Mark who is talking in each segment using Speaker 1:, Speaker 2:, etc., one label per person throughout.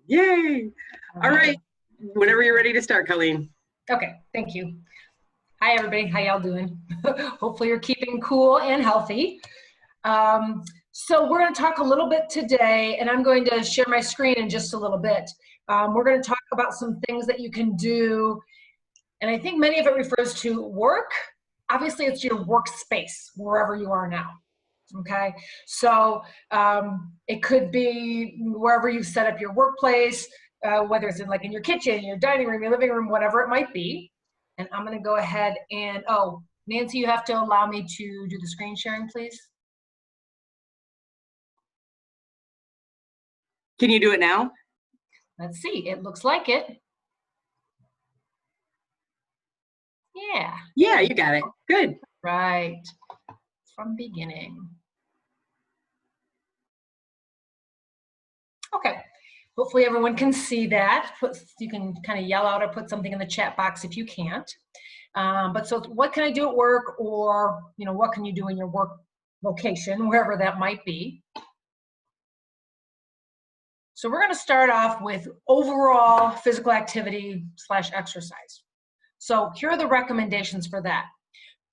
Speaker 1: Yay. All right. Whenever you're ready to start, Colleen.
Speaker 2: Okay, thank you. Hi, everybody. How y'all doing? Hopefully you're keeping cool and healthy. So we're going to talk a little bit today, and I'm going to share my screen in just a little bit. We're going to talk about some things that you can do, and I think many of it refers to work. Obviously, it's your workspace, wherever you are now. Okay, so it could be wherever you've set up your workplace, whether it's in your kitchen, your dining room, your living room, whatever it might be. And I'm going to go ahead and, oh, Nancy, you have to allow me to do the screen sharing, please.
Speaker 1: Can you do it now?
Speaker 2: Let's see. It looks like it. Yeah.
Speaker 1: Yeah, you got it. Good.
Speaker 2: Right. From beginning. Okay. Hopefully everyone can see that. You can kind of yell out or put something in the chat box if you can't. But so what can I do at work, or what can you do in your work location, wherever that might be? So we're going to start off with overall physical activity / exercise. So here are the recommendations for that.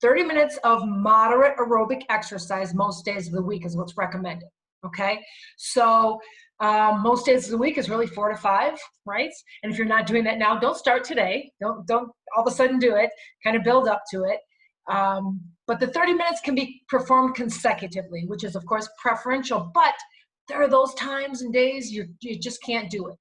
Speaker 2: 30 minutes of moderate aerobic exercise most days of the week is what's recommended. Okay, so most days of the week is really 4 to 5, right? And if you're not doing that now, don't start today. Don't all of a sudden do it. Kind of build up to it. But the 30 minutes can be performed consecutively, which is of course preferential. But there are those times and days you just can't do it.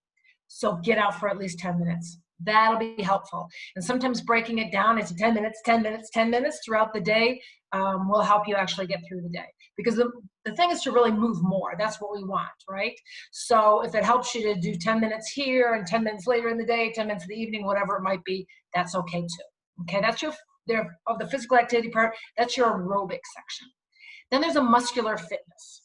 Speaker 2: So get out for at least 10 minutes. That'll be helpful. And sometimes breaking it down into 10 minutes, 10 minutes, 10 minutes throughout the day will help you actually get through the day. Because the thing is to really move more. That's what we want, right? So if it helps you to do 10 minutes here and 10 minutes later in the day, 10 minutes in the evening, whatever it might be, that's okay too. Okay, that's of the physical activity part, that's your aerobic section. Then there's a muscular fitness.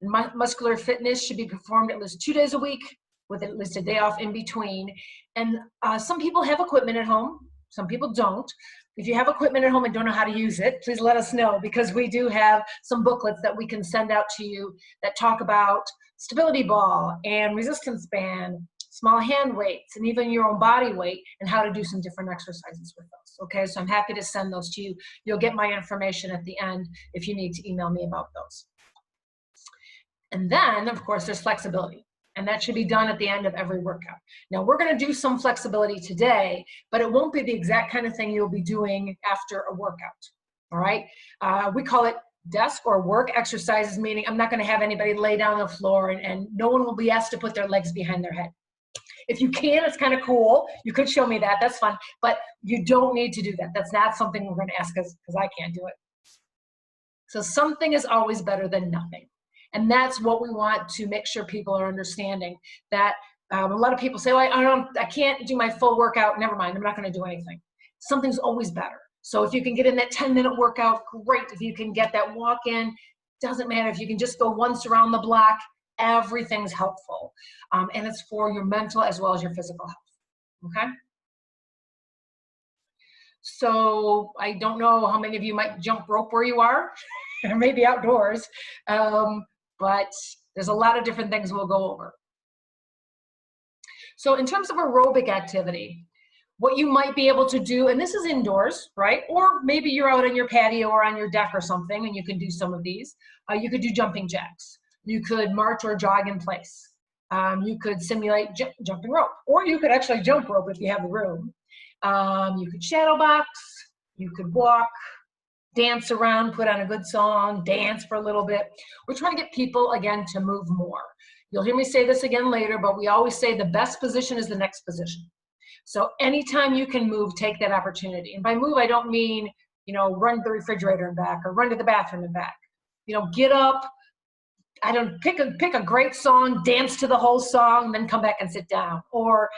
Speaker 2: And muscular fitness should be performed at least 2 days a week, with at least a day off in between. And some people have equipment at home, some people don't. If you have equipment at home and don't know how to use it, please let us know, because we do have some booklets that we can send out to you that talk about stability ball and resistance band, small hand weights, and even your own body weight, and how to do some different exercises with those. Okay, so I'm happy to send those to you. You'll get my information at the end if you need to email me about those. And then, of course, there's flexibility. And that should be done at the end of every workout. Now, we're going to do some flexibility today, but it won't be the exact kind of thing you'll be doing after a workout. All right? We call it desk or work exercises, meaning I'm not going to have anybody lay down on the floor, and no one will be asked to put their legs behind their head. If you can, it's kind of cool. You could show me that. That's fun. But you don't need to do that. That's not something we're going to ask because I can't do it. So something is always better than nothing. And that's what we want to make sure people are understanding, that a lot of people say, well, I can't do my full workout. Never mind, I'm not going to do anything. Something's always better. So if you can get in that 10-minute workout, great. If you can get that walk in, doesn't matter. If you can just go once around the block, everything's helpful. And it's for your mental as well as your physical health. Okay? So I don't know how many of you might jump rope where you are, or maybe outdoors. But there's a lot of different things we'll go over. So in terms of aerobic activity, what you might be able to do, and this is indoors, right? Or maybe you're out on your patio or on your deck or something, and you can do some of these. You could do jumping jacks. You could march or jog in place. You could simulate jumping rope, or you could actually jump rope if you have the room. You could shadow box. You could walk, dance around, put on a good song, dance for a little bit. We're trying to get people, again, to move more. You'll hear me say this again later, but we always say the best position is the next position. So anytime you can move, take that opportunity. And by move, I don't mean, run to the refrigerator and back, or run to the bathroom and back. Get up, pick a great song, dance to the whole song, then come back and sit down. Or,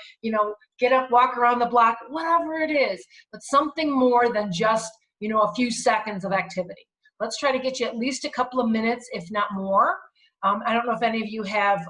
Speaker 2: get up, walk around the block, whatever it is. But something more than just a few seconds of activity. Let's try to get you at least a couple of minutes, if not more. I don't know if any of you have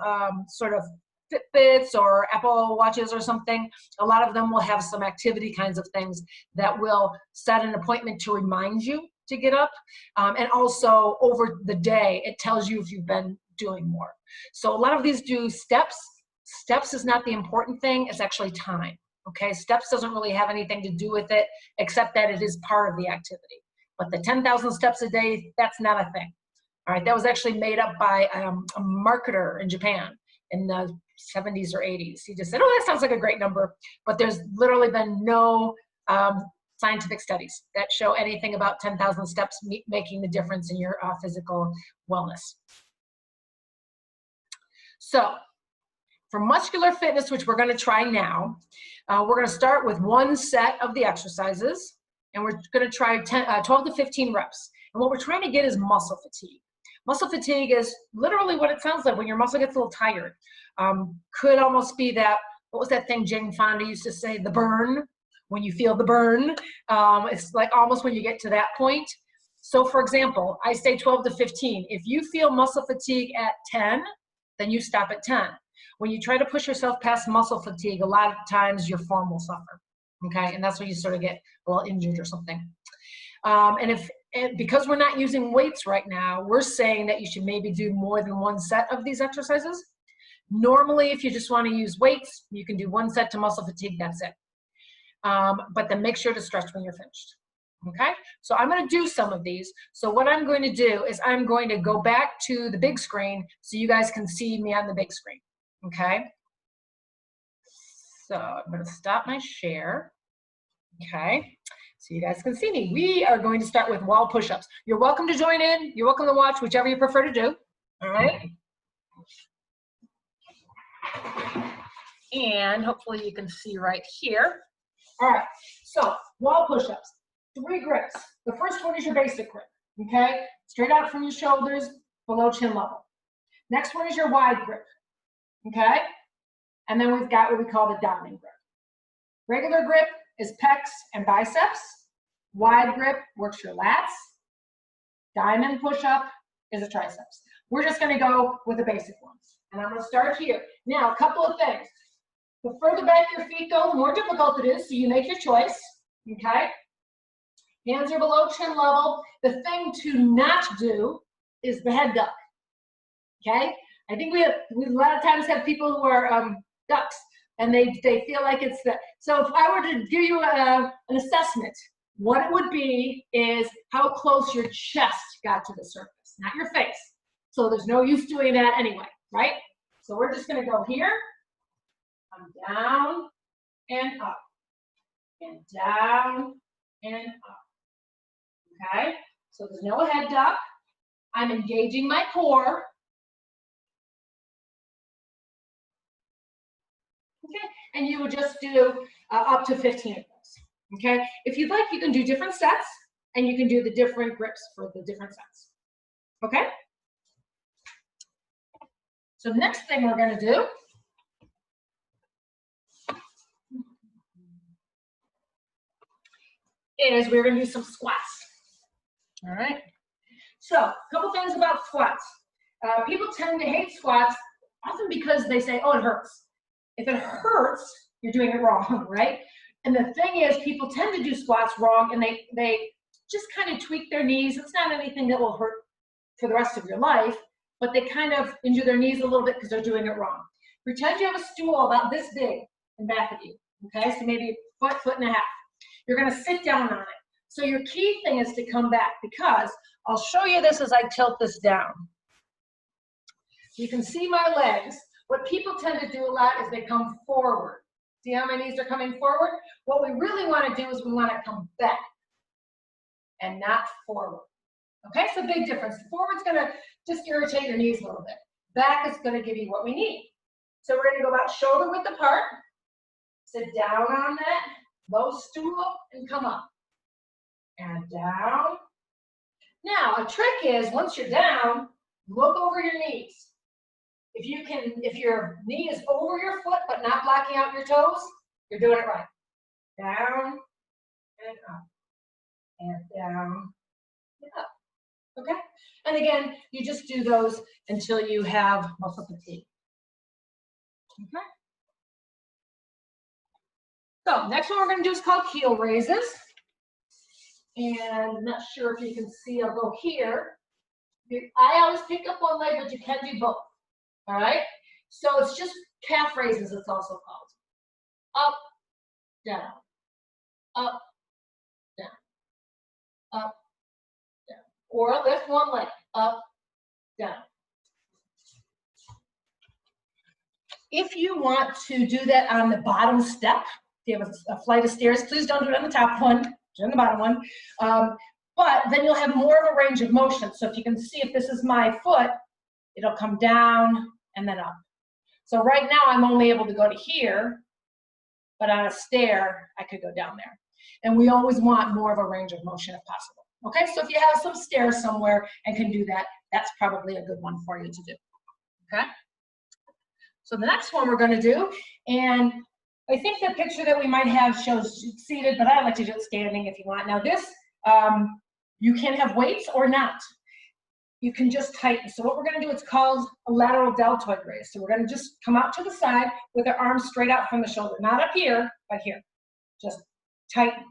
Speaker 2: sort of Fitbits or Apple Watches or something. A lot of them will have some activity kinds of things that will set an appointment to remind you to get up. And also over the day, it tells you if you've been doing more. So a lot of these do steps. Steps is not the important thing, it's actually time. Okay, steps doesn't really have anything to do with it, except that it is part of the activity. But the 10,000 steps a day, that's not a thing. All right, that was actually made up by a marketer in Japan in the 70s or 80s. He just said, oh, that sounds like a great number. But there's literally been no scientific studies that show anything about 10,000 steps making the difference in your physical wellness. So for muscular fitness, which we're going to try now, we're going to start with one set of the exercises, and we're going to try 12 to 15 reps. And what we're trying to get is muscle fatigue. Muscle fatigue is literally what it sounds like when your muscle gets a little tired. Could almost be that, what was that thing Jane Fonda used to say, the burn, when you feel the burn. It's like almost when you get to that point. So for example, I say 12 to 15. If you feel muscle fatigue at 10, then you stop at 10. When you try to push yourself past muscle fatigue, a lot of times your form will suffer, okay? And that's when you sort of get a little injured or something. And because we're not using weights right now, we're saying that you should maybe do more than one set of these exercises. Normally, if you just want to use weights, you can do one set to muscle fatigue, that's it. But then make sure to stretch when you're finished, okay? So I'm going to do some of these. So what I'm going to do is I'm going to go back to the big screen so you guys can see me on the big screen. Okay, so I'm going to stop my share. Okay, so you guys can see me. We are going to start with wall push-ups. You're welcome to join in. You're welcome to watch, whichever you prefer to do. All right. And hopefully you can see right here. All right, so wall push-ups, 3 grips. The first one is your basic grip, okay? Straight out from your shoulders, below chin level. Next one is your wide grip. Okay, and then we've got what we call the diamond grip. Regular grip is pecs and biceps. Wide grip works your lats. Diamond push-up is a triceps. We're just going to go with the basic ones. And I'm going to start here. Now, a couple of things. The further back your feet go, the more difficult it is, so you make your choice. Okay? Hands are below chin level. The thing to not do is the head duck. Okay? I think we a lot of times have people who are ducks, and they feel like it's the, so if I were to give you an assessment, what it would be is how close your chest got to the surface, not your face. So there's no use doing that anyway, right? So we're just gonna go here, come down and up, and down and up, okay? So there's no head duck. I'm engaging my core. Okay, and you would just do up to 15 of those. Okay, if you'd like, you can do different sets, and you can do the different grips for the different sets. Okay. So next thing we're going to do is we're going to do some squats. All right. So a couple things about squats. People tend to hate squats often because they say, oh, it hurts. If it hurts, you're doing it wrong, right? And the thing is, people tend to do squats wrong, and they just kind of tweak their knees. It's not anything that will hurt for the rest of your life, but they kind of injure their knees a little bit because they're doing it wrong. Pretend you have a stool about this big in back of you, okay? So maybe a foot and a half. You're going to sit down on it. So your key thing is to come back, because I'll show you this as I tilt this down. You can see my legs. What people tend to do a lot is they come forward. See how my knees are coming forward? What we really want to do is we want to come back and not forward. Okay, so big difference. Forward's going to just irritate your knees a little bit. Back is going to give you what we need. So we're going to go about shoulder width apart, sit down on that, low stool, and come up. And down. Now, a trick is, once you're down, look over your knees. If your knee is over your foot but not blocking out your toes, you're doing it right. Down and up. And down and up. Okay? And again, you just do those until you have muscle fatigue. Okay? So, next one we're going to do is called heel raises. And I'm not sure if you can see, I'll go here. I always pick up one leg, but you can do both. All right? So it's just calf raises, it's also called. Up, down, up, down, up, down. Or lift one leg, up, down. If you want to do that on the bottom step, if you have a flight of stairs, please don't do it on the top one, do it on the bottom one. But then you'll have more of a range of motion. So if you can see, if this is my foot, it'll come down and then up. So right now I'm only able to go to here, but on a stair, I could go down there. And we always want more of a range of motion if possible. Okay, so if you have some stairs somewhere and can do that, that's probably a good one for you to do. Okay, so the next one we're going to do, and I think the picture that we might have shows seated, but I like to do it standing if you want. Now this, you can have weights or not. You can just tighten. So what we're going to do, it's called a lateral deltoid raise. So we're going to just come out to the side with our arms straight out from the shoulder. Not up here, but here. Just tighten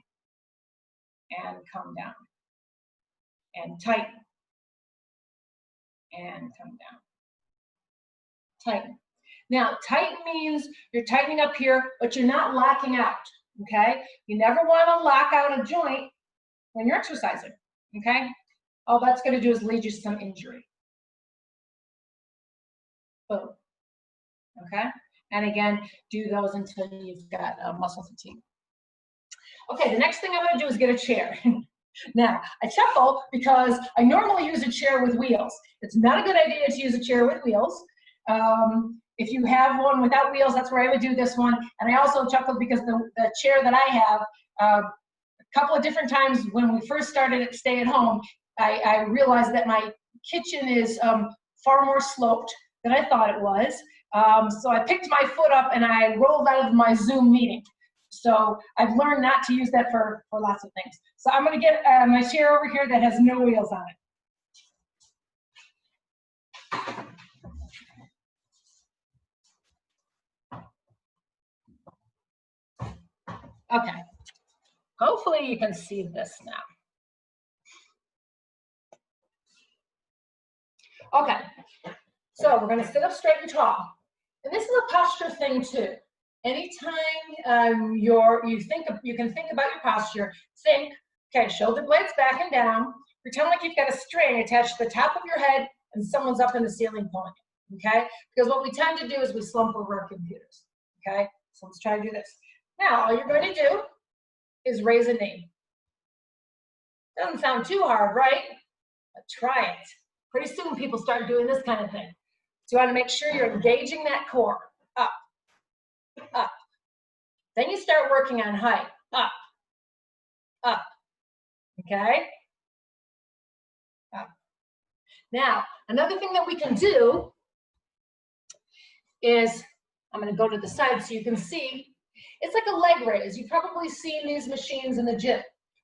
Speaker 2: and come down. And tighten and come down. Tighten. Now, tighten means you're tightening up here, but you're not locking out, okay? You never want to lock out a joint when you're exercising, okay? All that's going to do is lead you to some injury. Boom. Okay? And again, do those until you've got muscle fatigue. Okay, the next thing I'm going to do is get a chair. Now, I chuckle because I normally use a chair with wheels. It's not a good idea to use a chair with wheels. If you have one without wheels, that's where I would do this one. And I also chuckle because the chair that I have, a couple of different times when we first started at Stay at Home, I realized that my kitchen is far more sloped than I thought it was. So I picked my foot up and I rolled out of my Zoom meeting. So I've learned not to use that for lots of things. So I'm going to get my chair over here that has no wheels on it. Okay. Hopefully you can see this now. Okay. So we're going to sit up straight and tall. And this is a posture thing too. Anytime you can think about your posture, think, okay, shoulder blades back and down. Pretend like you've got a string attached to the top of your head and someone's up in the ceiling pulling it, okay? Because what we tend to do is we slump over our computers, okay? So let's try to do this. Now, all you're going to do is raise a knee. Doesn't sound too hard, right? But try it. Pretty soon people start doing this kind of thing. So you want to make sure you're engaging that core. Up, up. Then you start working on height. Up, up. Okay? Up. Now, another thing that we can do is, I'm going to go to the side so you can see, it's like a leg raise. You've probably seen these machines in the gym.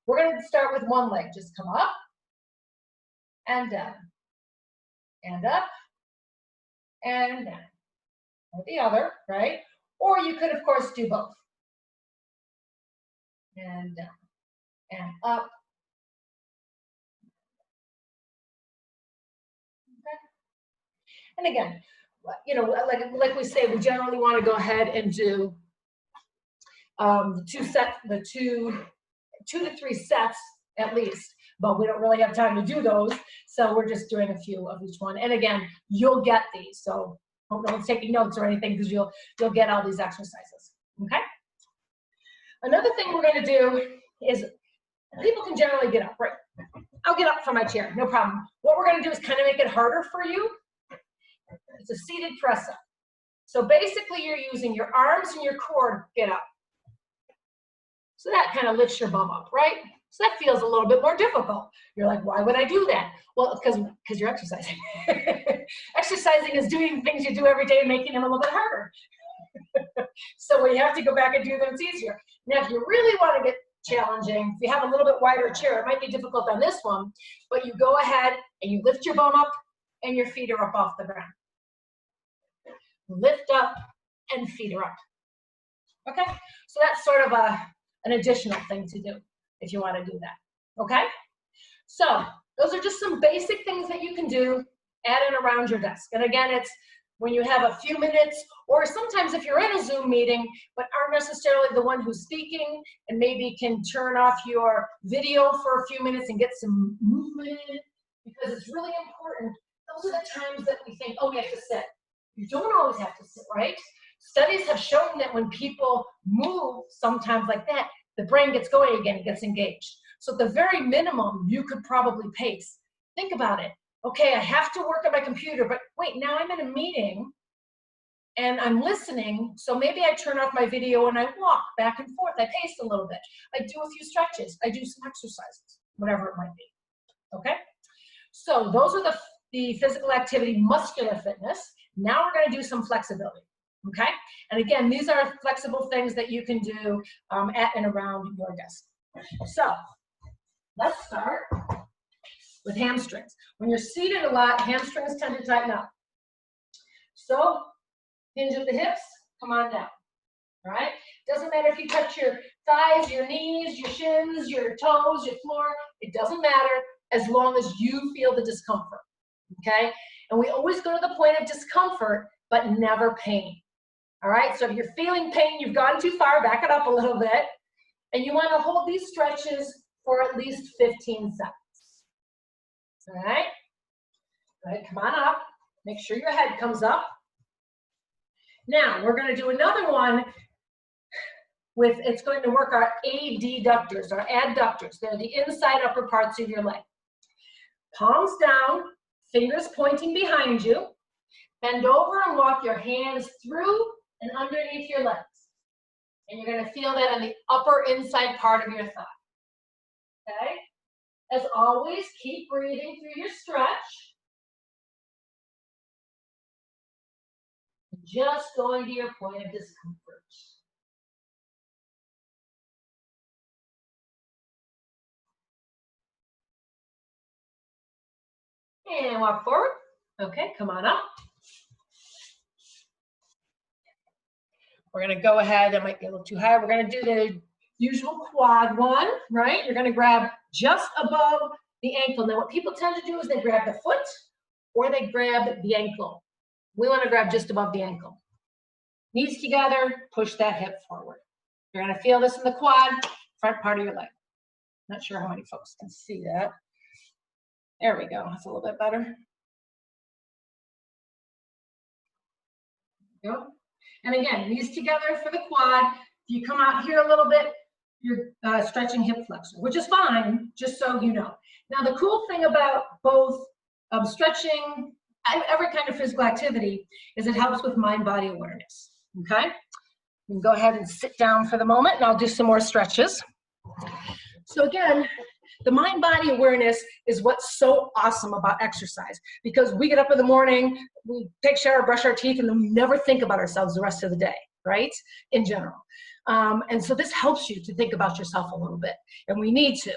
Speaker 2: We're going to start with one leg. Just come up and down. And up and down. Or the other, right? Or you could, of course, do both. And down. And up. Okay. And again, you know, like we say, we generally want to go ahead and do the two to three sets at least, but we don't really have time to do those, so we're just doing a few of each one. And again, you'll get these, so don't take notes or anything because you'll get all these exercises. Okay. Another thing we're going to do is, people can generally get up, right? I'll get up from my chair, no problem. What we're going to do is kind of make it harder for you. It's a seated press up. So basically you're using your arms and your core to get up. So that kind of lifts your bum up, right? So that feels a little bit more difficult. You're like, why would I do that? Well, because you're exercising. Exercising is doing things you do every day and making them a little bit harder. So when you have to go back and do them, it's easier. Now, if you really want to get challenging, if you have a little bit wider chair, it might be difficult on this one, but you go ahead and you lift your bum up and your feet are up off the ground. Lift up and feet are up. Okay? So that's sort of an additional thing to do if you want to do that. Okay? So those are just some basic things that you can do at and around your desk. And again, it's when you have a few minutes, or sometimes if you're in a Zoom meeting, but aren't necessarily the one who's speaking, and maybe can turn off your video for a few minutes and get some movement, because it's really important. Those are the times that we think, oh, we have to sit. You don't always have to sit, right? Studies have shown that when people move sometimes like that, the brain gets going again, it gets engaged. So at the very minimum, you could probably pace. Think about it. Okay, I have to work on my computer, but wait, now I'm in a meeting and I'm listening, so maybe I turn off my video and I walk back and forth. I pace a little bit. I do a few stretches. I do some exercises, whatever it might be, okay? So those are the physical activity, muscular fitness. Now we're gonna do some flexibility, okay? And again, these are flexible things that you can do at and around your desk. So let's start with hamstrings. When you're seated a lot, hamstrings tend to tighten up. So hinge at the hips, come on down, all right? Doesn't matter if you touch your thighs, your knees, your shins, your toes, your floor, it doesn't matter as long as you feel the discomfort, okay? And we always go to the point of discomfort, but never pain, all right? So if you're feeling pain, you've gone too far, back it up a little bit, and you wanna hold these stretches for at least 15 seconds. All right, come on up. Make sure your head comes up. Now, we're going to do another one with, it's going to work our adductors, our adductors. They're the inside upper parts of your leg. Palms down, fingers pointing behind you. Bend over and walk your hands through and underneath your legs. And you're going to feel that on the upper inside part of your thigh. Okay? As always, keep breathing through your stretch. Just going to your point of discomfort. And walk forward. Okay, come on up. We're gonna go ahead, that might be a little too high. We're gonna do the usual quad one, right? You're gonna grab just above the ankle. Now what people tend to do is they grab the foot or they grab the ankle. We wanna grab just above the ankle. Knees together, push that hip forward. You're gonna feel this in the quad, front part of your leg. Not sure how many folks can see that. There we go, that's a little bit better. Go. And again, knees together for the quad. If you come out here a little bit, you're stretching hip flexor, which is fine, just so you know. Now, the cool thing about both stretching, every kind of physical activity, is it helps with mind-body awareness, okay? You can go ahead and sit down for the moment, and I'll do some more stretches. So again, the mind-body awareness is what's so awesome about exercise, because we get up in the morning, we take a shower, brush our teeth, and then we never think about ourselves the rest of the day, right? In general. And so this helps you to think about yourself a little bit, and we need to.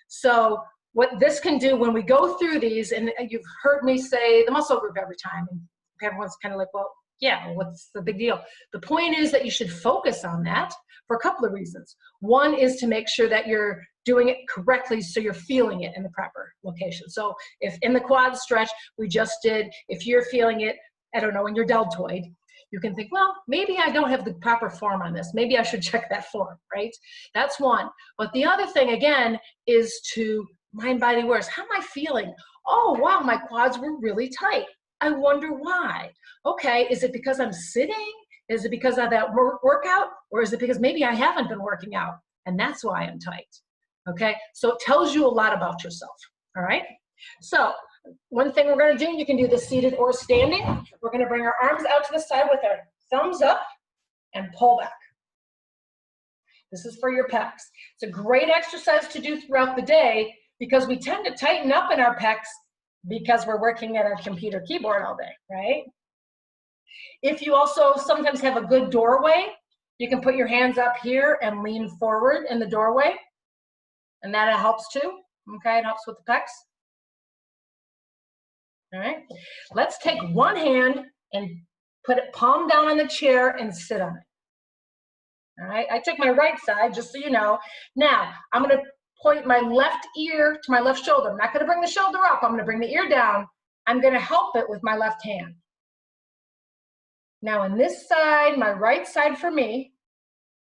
Speaker 2: So what this can do when we go through these, and you've heard me say the muscle group every time, and everyone's kind of like, well, yeah, what's the big deal? The point is that you should focus on that for a couple of reasons. One is to make sure that you're doing it correctly so you're feeling it in the proper location. So if in the quad stretch we just did, if you're feeling it, I don't know, in your deltoid, you can think, well, maybe I don't have the proper form on this. Maybe I should check that form, right? That's one. But the other thing, again, is to mind-body awareness. How am I feeling? Oh, wow, my quads were really tight. I wonder why. Okay, is it because I'm sitting? Is it because of that workout? Or is it because maybe I haven't been working out and that's why I'm tight? Okay, so it tells you a lot about yourself, all right? So one thing we're gonna do, you can do this seated or standing. We're gonna bring our arms out to the side with our thumbs up and pull back. This is for your pecs. It's a great exercise to do throughout the day because we tend to tighten up in our pecs because we're working at our computer keyboard all day, right? If you also sometimes have a good doorway, you can put your hands up here and lean forward in the doorway, and that helps too, okay? It helps with the pecs. All right, let's take one hand and put it palm down on the chair and sit on it. All right, I took my right side, just so you know. Now, I'm gonna point my left ear to my left shoulder. I'm not gonna bring the shoulder up, I'm gonna bring the ear down. I'm gonna help it with my left hand. Now in this side, my right side for me,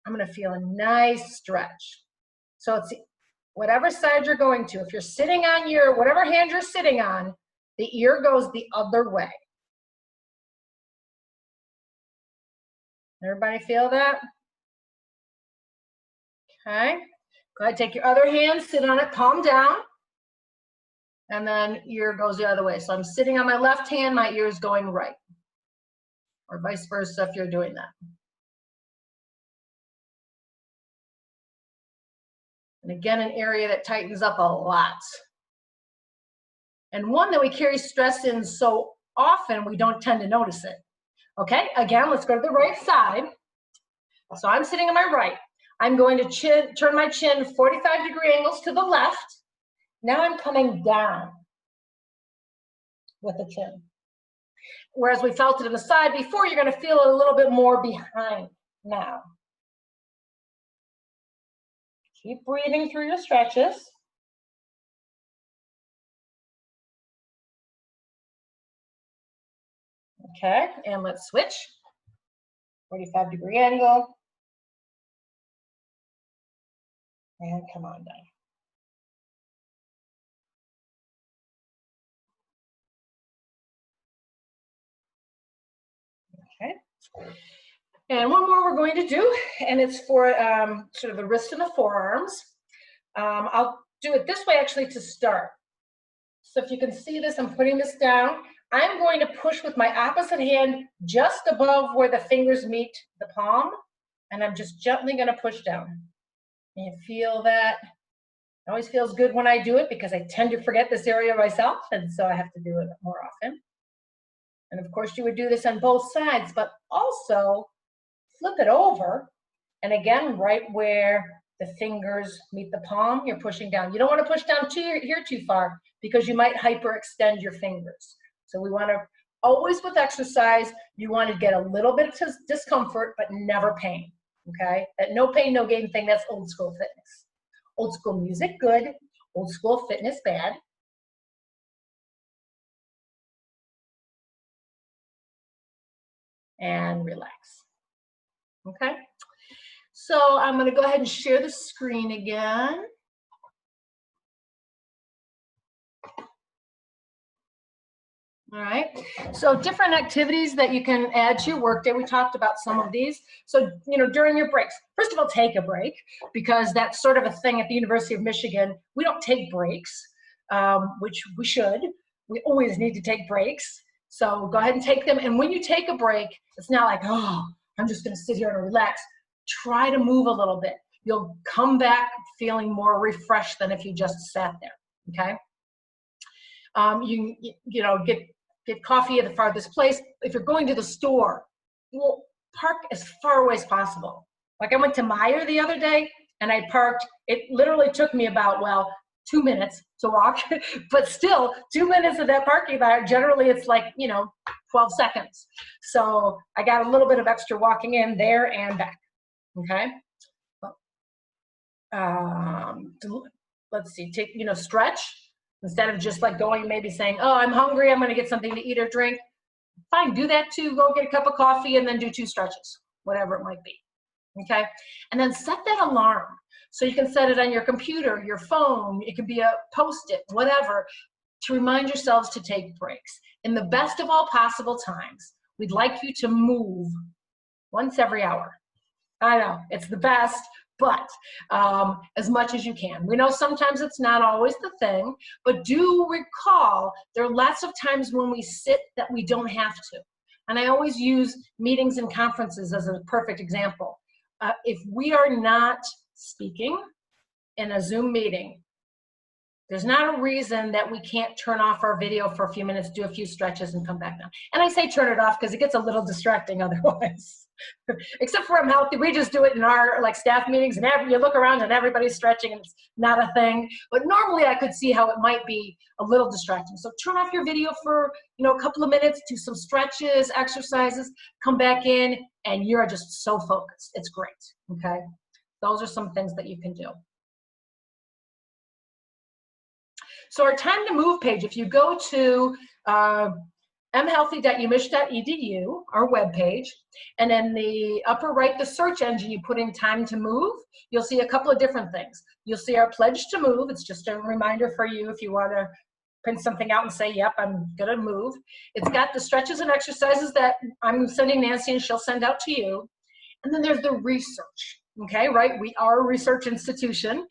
Speaker 2: I'm gonna feel a nice stretch. So it's whatever side you're going to. If you're sitting on your, whatever hand you're sitting on, the ear goes the other way. Everybody feel that? Okay. Go ahead, take your other hand, sit on it, calm down. And then ear goes the other way. So I'm sitting on my left hand, my ear is going right. Or vice versa if you're doing that. And again, an area that tightens up a lot. And one that we carry stress in so often, we don't tend to notice it. Okay, again, let's go to the right side. So I'm sitting on my right. I'm going to turn my chin 45-degree angles to the left. Now I'm coming down with the chin. Whereas we felt it in the side before, you're going to feel it a little bit more behind now. Keep breathing through your stretches. Okay, and let's switch. 45-degree angle. And come on down. Okay. And one more we're going to do, and it's for sort of the wrist and the forearms. I'll do it this way actually to start. So if you can see this, I'm putting this down. I'm going to push with my opposite hand just above where the fingers meet the palm, and I'm just gently going to push down. And you feel that? It always feels good when I do it because I tend to forget this area myself, and so I have to do it more often. And of course, you would do this on both sides, but also flip it over. And again, right where the fingers meet the palm, you're pushing down. You don't want to push down here too far because you might hyperextend your fingers. So we want to, always with exercise, you want to get a little bit of discomfort, but never pain, okay? That no pain, no gain thing, that's old school fitness. Old school music, good. Old school fitness, bad. And relax, okay? So I'm going to go ahead and share the screen again. All right, so different activities that you can add to your workday. We talked about some of these. So, you know, during your breaks, first of all, take a break, because that's sort of a thing at the University of Michigan. We don't take breaks, which we should. We always need to take breaks. So go ahead and take them. And when you take a break, it's not like, oh, I'm just going to sit here and relax. Try to move a little bit. You'll come back feeling more refreshed than if you just sat there, okay? You know, get coffee at the farthest place. If you're going to the store, well, park as far away as possible. Like I went to Meijer the other day and I parked, it literally took me about, well, 2 minutes to walk, but still 2 minutes of that parking lot, generally it's like, you know, 12 seconds. So I got a little bit of extra walking in there and back, okay? Let's see, take, you know, stretch. Instead of just like going, maybe saying, oh, I'm hungry, I'm going to get something to eat or drink. Fine, do that too. Go get a cup of coffee and then do 2 stretches, whatever it might be. Okay? And then set that alarm. So you can set it on your computer, your phone, it can be a Post-it, whatever, to remind yourselves to take breaks. In the best of all possible times, we'd like you to move once every hour. I know, it's the best, but as much as you can. We know sometimes it's not always the thing, but do recall there are lots of times when we sit that we don't have to. And I always use meetings and conferences as a perfect example. If we are not speaking in a Zoom meeting, there's not a reason that we can't turn off our video for a few minutes, do a few stretches, and come back down. And I say turn it off because it gets a little distracting otherwise. Except for MHealthy, we just do it in our like staff meetings, and you look around and everybody's stretching, and it's not a thing. But normally, I could see how it might be a little distracting. So turn off your video for a couple of minutes, do some stretches, exercises, come back in, and you're just so focused. It's great. Okay, those are some things that you can do. So our time to move page, if you go to mhealthy.umich.edu, our webpage, and in the upper right, the search engine, you put in time to move. You'll see a couple of different things. You'll see our pledge to move. It's just a reminder for you if you want to print something out and say, yep, I'm gonna move. It's got the stretches and exercises that I'm sending Nancy and she'll send out to you. And then there's the research, okay, right? We are a research institution.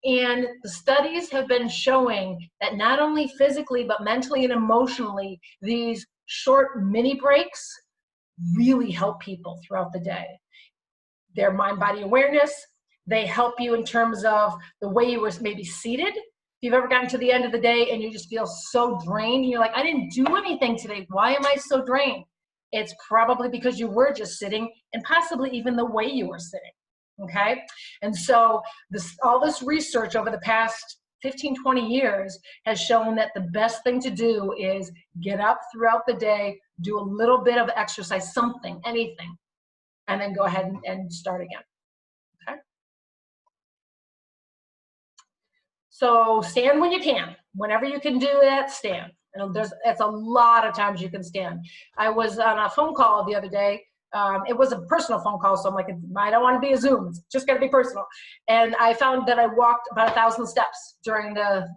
Speaker 2: And the studies have been showing that not only physically, but mentally and emotionally, these short mini breaks really help people throughout the day. Their mind-body awareness, they help you in terms of the way you were maybe seated. If you've ever gotten to the end of the day and you just feel so drained and you're like, I didn't do anything today. Why am I so drained? It's probably because you were just sitting and possibly even the way you were sitting. Okay, and so all this research over the past 15, 20 years has shown that the best thing to do is get up throughout the day, do a little bit of exercise, something, anything, and then go ahead and start again. Okay. So stand when you can. Whenever you can do that, stand. And that's a lot of times you can stand. I was on a phone call the other day. It was a personal phone call, so I'm like, I don't want to be a Zoom. It's just got to be personal. And I found that I walked about 1,000 steps during the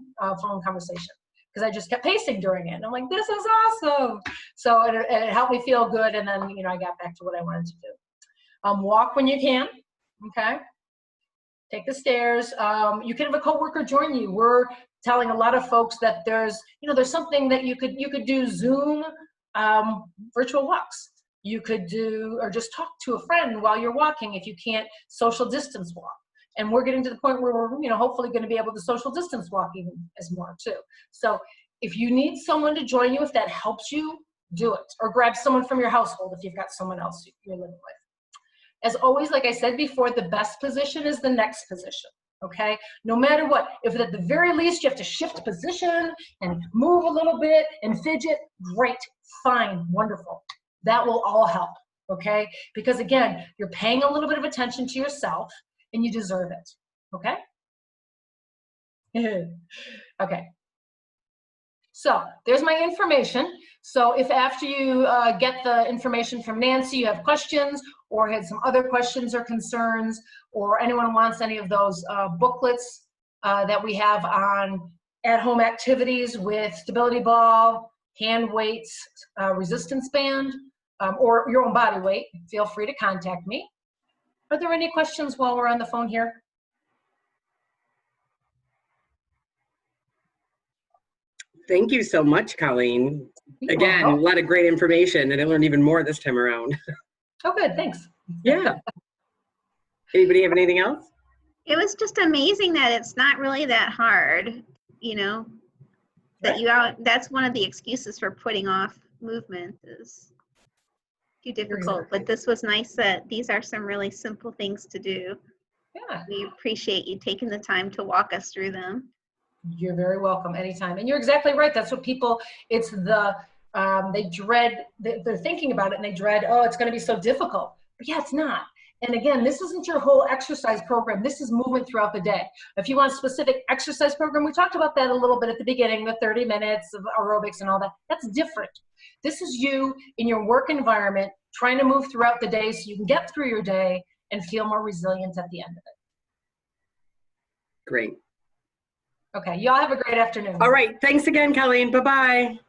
Speaker 2: phone conversation because I just kept pacing during it. And I'm like, this is awesome. So it helped me feel good. And then, I got back to what I wanted to do. Walk when you can. Okay. Take the stairs. You can have a coworker join you. We're telling a lot of folks that there's something that you could do Zoom virtual walks. You could do, or just talk to a friend while you're walking if you can't social distance walk. And we're getting to the point where we're, hopefully going to be able to social distance walk even as more too. So if you need someone to join you, if that helps you, do it. Or grab someone from your household if you've got someone else you're living with. As always, like I said before, the best position is the next position. Okay, no matter what, if at the very least you have to shift position and move a little bit and fidget, great, fine, wonderful. That will all help, okay? Because again, you're paying a little bit of attention to yourself and you deserve it, okay? Okay. So there's my information. So if after you get the information from Nancy, you have questions or had some other questions or concerns, or anyone wants any of those booklets that we have on at-home activities with stability ball, hand weights, resistance band, or your own body weight, feel free to contact me. Are there any questions while we're on the phone here?
Speaker 1: Thank you so much, Colleen.
Speaker 2: You're
Speaker 1: Again,
Speaker 2: welcome.
Speaker 1: a lot of great information, and I learned even more this time around.
Speaker 2: Oh, good, thanks.
Speaker 1: Yeah. Anybody have anything else?
Speaker 3: It was just amazing that it's not really that hard, that that's one of the excuses for putting off movement is too difficult. But this was nice that these are some really simple things to do.
Speaker 2: Yeah.
Speaker 3: We appreciate you taking the time to walk us through them.
Speaker 2: You're very welcome anytime. And you're exactly right. That's what people, it's the, they dread, they're thinking about it and they dread, oh, it's going to be so difficult. But yeah, it's not. And again, this isn't your whole exercise program. This is movement throughout the day. If you want a specific exercise program, we talked about that a little bit at the beginning, the 30 minutes of aerobics and all that. That's different. This is you in your work environment, trying to move throughout the day so you can get through your day and feel more resilient at the end of it.
Speaker 1: Great.
Speaker 2: Okay, y'all have a great afternoon.
Speaker 1: All right. Thanks again, Colleen. Bye-bye.